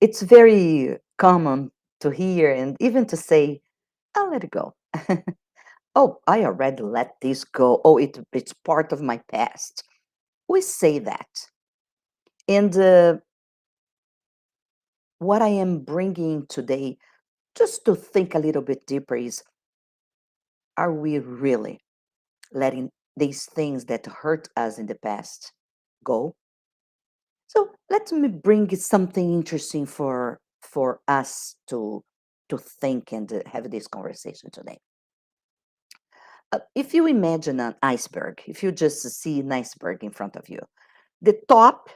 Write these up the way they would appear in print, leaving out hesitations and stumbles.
It's very common to hear and even to say, I'll let it go. Oh, I already let this go. Oh, it's part of my past. We say that. And what I am bringing today, just to think a little bit deeper, is are we really letting these things that hurt us in the past go? So let me bring something interesting for us to think and have this conversation today. If you imagine an iceberg, if you just see an iceberg in front of you, the top,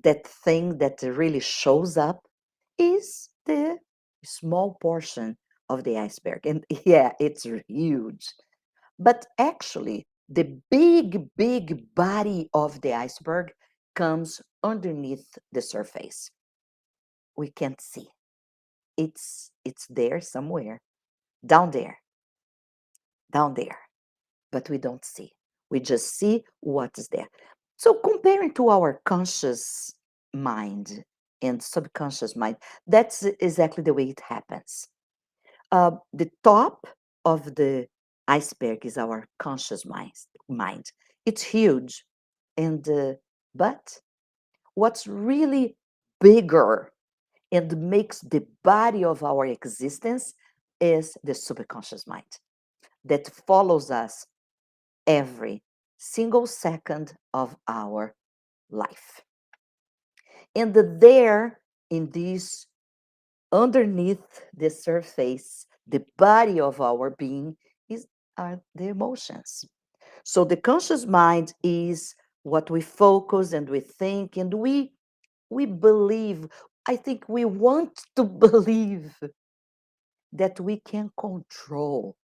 that thing that really shows up, is the small portion of the iceberg. And yeah, it's huge. But actually, the big body of the iceberg comes underneath the surface. We can't see. It's there somewhere, down there, down there, but we don't see. We just see what is there. So comparing to our conscious mind and subconscious mind, that's exactly the way it happens. The top of the iceberg is our conscious mind. It's huge, and but what's really bigger and makes the body of our existence is the subconscious mind that follows us every single second of our life. And there, in this, underneath the surface, the body of our being is are the emotions. So the conscious mind is what we focus and we think and we believe. I think we want to believe that we can control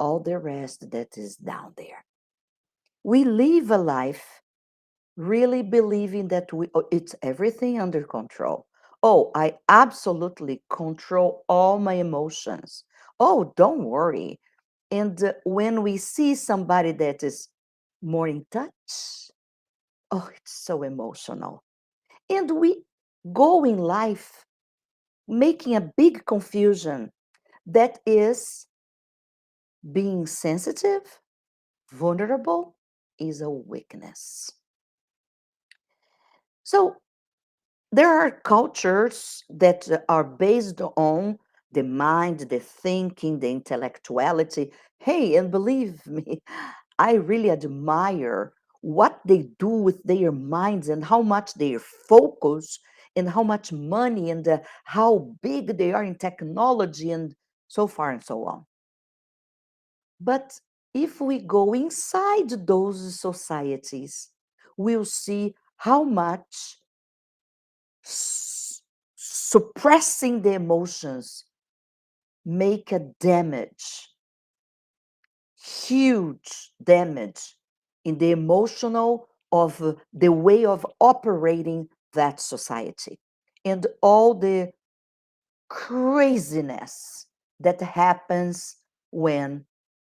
all the rest that is down there. We live a life really believing that it's everything under control. Oh, I absolutely control all my emotions. Oh, don't worry. And when we see somebody that is more in touch, oh, it's so emotional. And we go in life making a big confusion that is being sensitive, vulnerable is a weakness. So there are cultures that are based on the mind, the thinking, the intellectuality. Hey, and believe me, I really admire what they do with their minds and how much they focus and how much money and how big they are in technology and so far and so on. But if we go inside those societies, we'll see how much suppressing the emotions make a damage, huge damage in the emotional of the way of operating that society and all the craziness that happens when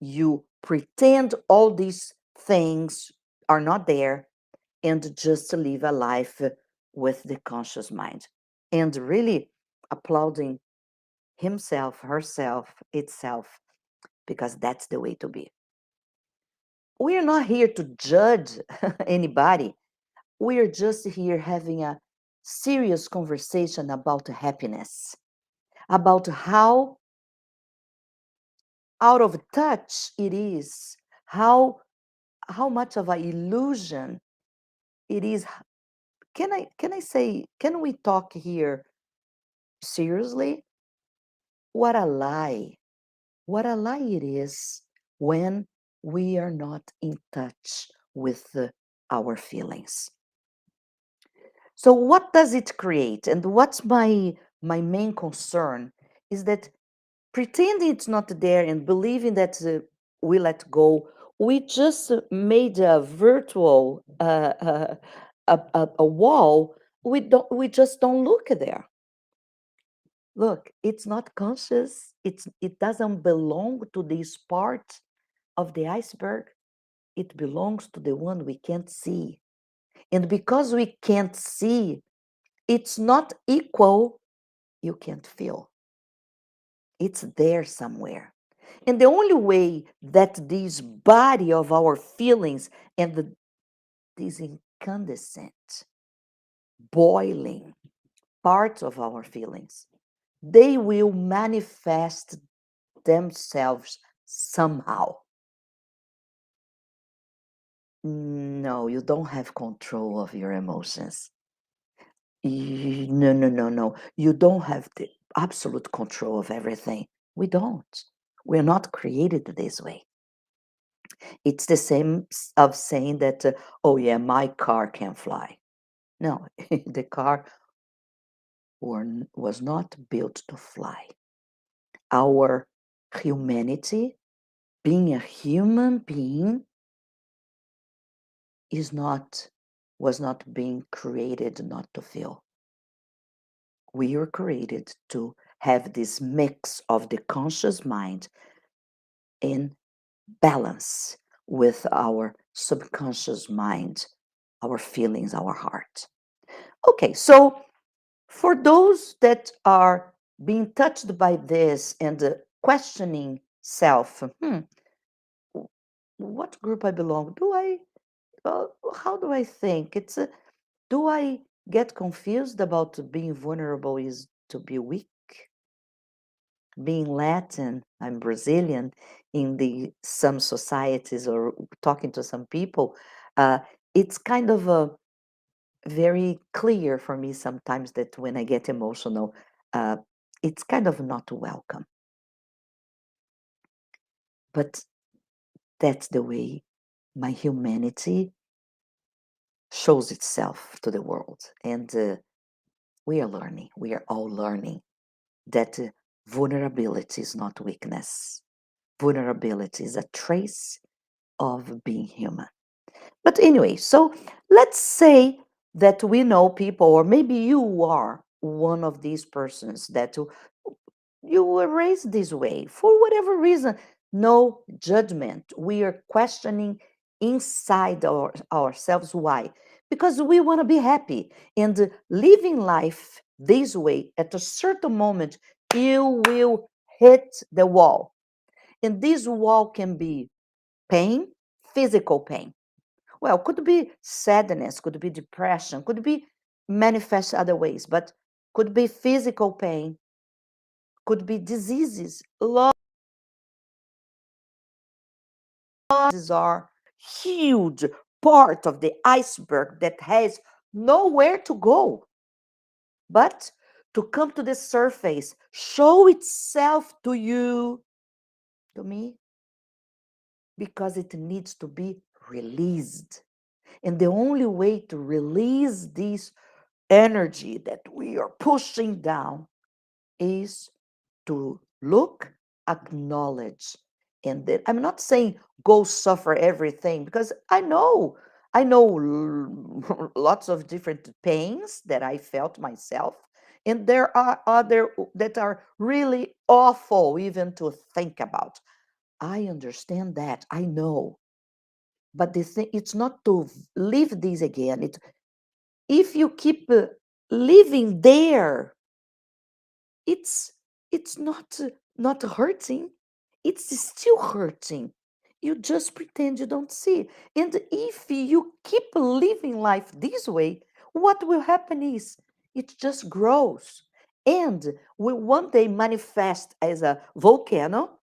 you pretend all these things are not there and just live a life with the conscious mind and really applauding himself, herself, itself, because that's the way to be. We are not here to judge anybody. We are just here having a serious conversation about happiness, about how out of touch it is, how much of an illusion it is. Can I say, can we talk here seriously? What a lie. What a lie it is when we are not in touch with our feelings. So what does it create? And what's my main concern is that pretending it's not there and believing that we let go, we just made a virtual a wall. We just don't look there. Look, it's not conscious. It doesn't belong to this part of the iceberg. It belongs to the one we can't see. And because we can't see, it's not equal, you can't feel. It's there somewhere. And the only way that this body of our feelings and these incandescent, boiling parts of our feelings, they will manifest themselves somehow. No, you don't have control of your emotions. No, no, no, no. You don't have the absolute control of everything. We don't. We're not created this way. It's the same of saying that, oh, yeah, my car can fly. No, the car was not built to fly. Our humanity, being a human being, is not was not being created not to feel. We are created to have this mix of the conscious mind in balance with our subconscious mind, our feelings, our heart. Okay, so for those that are being touched by this and questioning self, what group I belong? Uh, how do I think? Do I get confused about being vulnerable is to be weak? Being Latin, I'm Brazilian, in the some societies or talking to some people, uh, it's kind of a very clear for me sometimes that when I get emotional, uh, it's kind of not welcome. But that's the way my humanity shows itself to the world. And we are learning, we are all learning that vulnerability is not weakness. Vulnerability is a trace of being human. But anyway, so let's say that we know people, or maybe you are one of these persons that you were raised this way for whatever reason. No judgment. We are questioning inside ourselves why. Because we want to be happy and living life this way, at a certain moment, you will hit the wall. And this wall can be pain, physical pain. Well, could be sadness, could be depression, could be manifest other ways, but could be physical pain, could be diseases. Losses are huge part of the iceberg that has nowhere to go but to come to the surface, show itself to you, to me, because it needs to be released. And the only way to release this energy that we are pushing down is to look, acknowledge. And then I'm not saying go suffer everything because I know lots of different pains that I felt myself. And there are other that are really awful even to think about. I understand that. I know. But the thing, it's not to live this again. If you keep living there, it's not hurting, it's still hurting. You just pretend you don't see. And if you keep living life this way, what will happen is it just grows and will one day manifest as a volcano.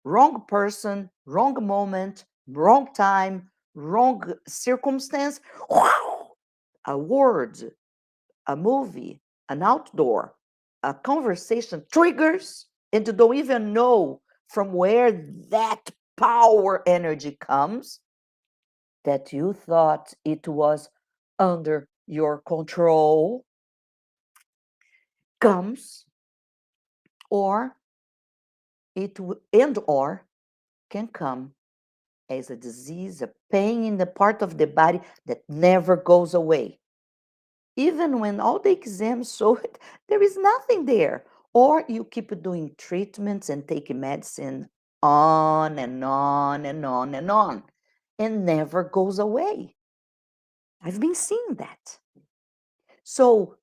Wrong person, wrong moment, wrong time, wrong circumstance. A word, a movie, an outdoor, a conversation triggers, and you don't even know from where that power energy comes that you thought it was under your control comes, or or can come as a disease, a pain in the part of the body that never goes away. Even when all the exams show it, there is nothing there. Or you keep doing treatments and taking medicine on and on and on and on, and never goes away. I've been seeing that. So,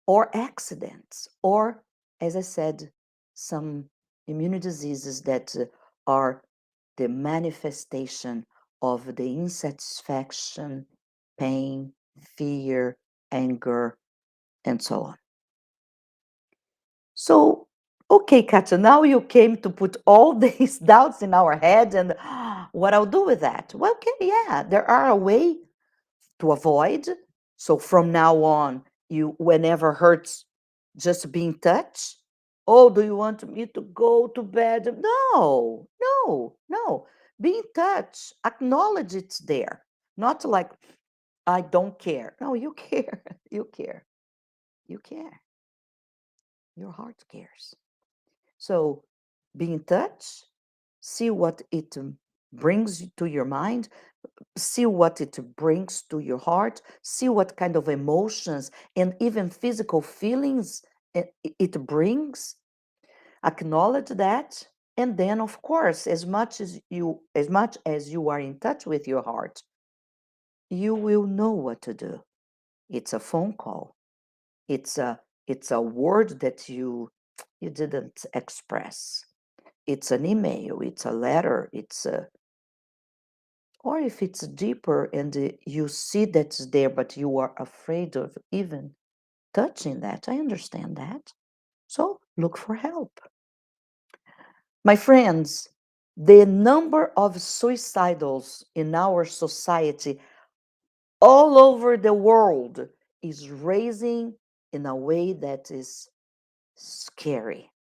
or accidents, or, as I said, some immune diseases that are the manifestation of the insatisfaction, pain, fear, anger, and so on. So, okay, Katja, now you came to put all these doubts in our head, and what I'll do with that? Well, okay, yeah, there are a way to avoid. So from now on, you whenever hurts, just be in touch. Oh, do you want me to go to bed? No, no, no. Be in touch. Acknowledge it's there. Not like I don't care. No, you care. You care. You care. Your heart cares. So be in touch, see what it brings to your mind, see what it brings to your heart, see what kind of emotions and even physical feelings it brings. Acknowledge that. And then, of course, as much as you are in touch with your heart, you will know what to do. It's a phone call. It's a word that you didn't express. It's an email, it's a letter, or if it's deeper and you see that's there, but you are afraid of even touching that, I understand that. So look for help. My friends, the number of suicidals in our society all over the world is raising in a way that is scary.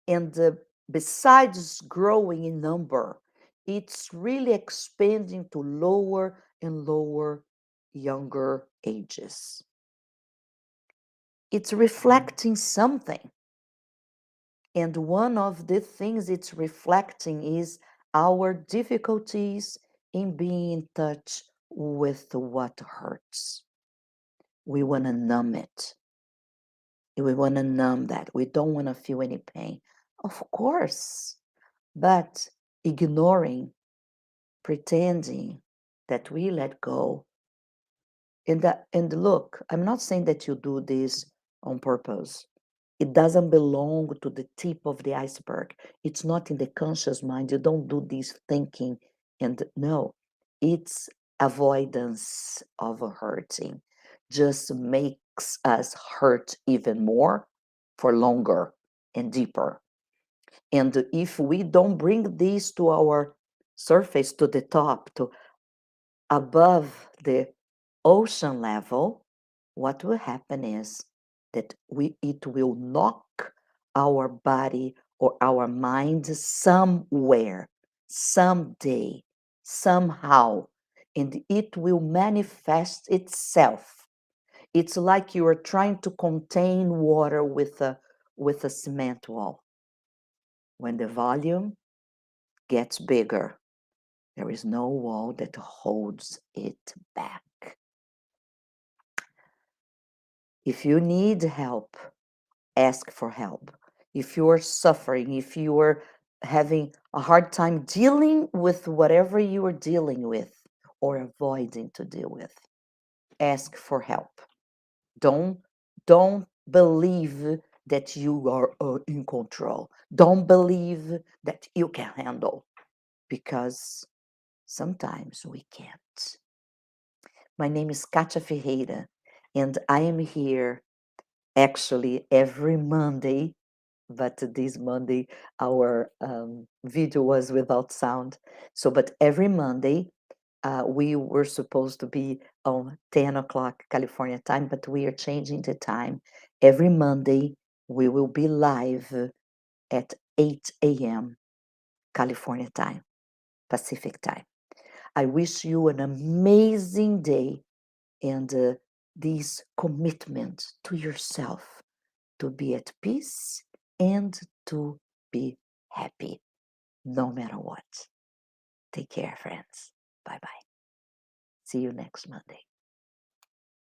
And besides growing in number, it's really expanding to lower and lower younger ages. It's reflecting something. And one of the things it's reflecting is our difficulties in being in touch with what hurts. We want to numb it. We want to numb that. We don't want to feel any pain. Of course. But ignoring, pretending that we let go. And look, I'm not saying that you do this on purpose. It doesn't belong to the tip of the iceberg. It's not in the conscious mind. You don't do this thinking. And no, it's avoidance of hurting. Just makes us hurt even more for longer and deeper. And if we don't bring this to our surface, to the top, to above the ocean level, what will happen is that it will knock our body or our mind somewhere, someday, somehow, and it will manifest itself. It's like you are trying to contain water with a cement wall. When the volume gets bigger, there is no wall that holds it back. If you need help, ask for help. If you are suffering, if you are having a hard time dealing with whatever you are dealing with or avoiding to deal with, ask for help. Don't believe that you are in control. Don't believe that you can handle, because sometimes we can't. My name is Katia Ferreira, and I am here actually every Monday, but this Monday our video was without sound. So, but every Monday we were supposed to be on 10 o'clock California time, but we are changing the time. Every Monday we will be live at 8 a.m. California time, Pacific time. I wish you an amazing day and this commitment to yourself to be at peace and to be happy no matter what. Take care, friends. Bye bye. See you next Monday.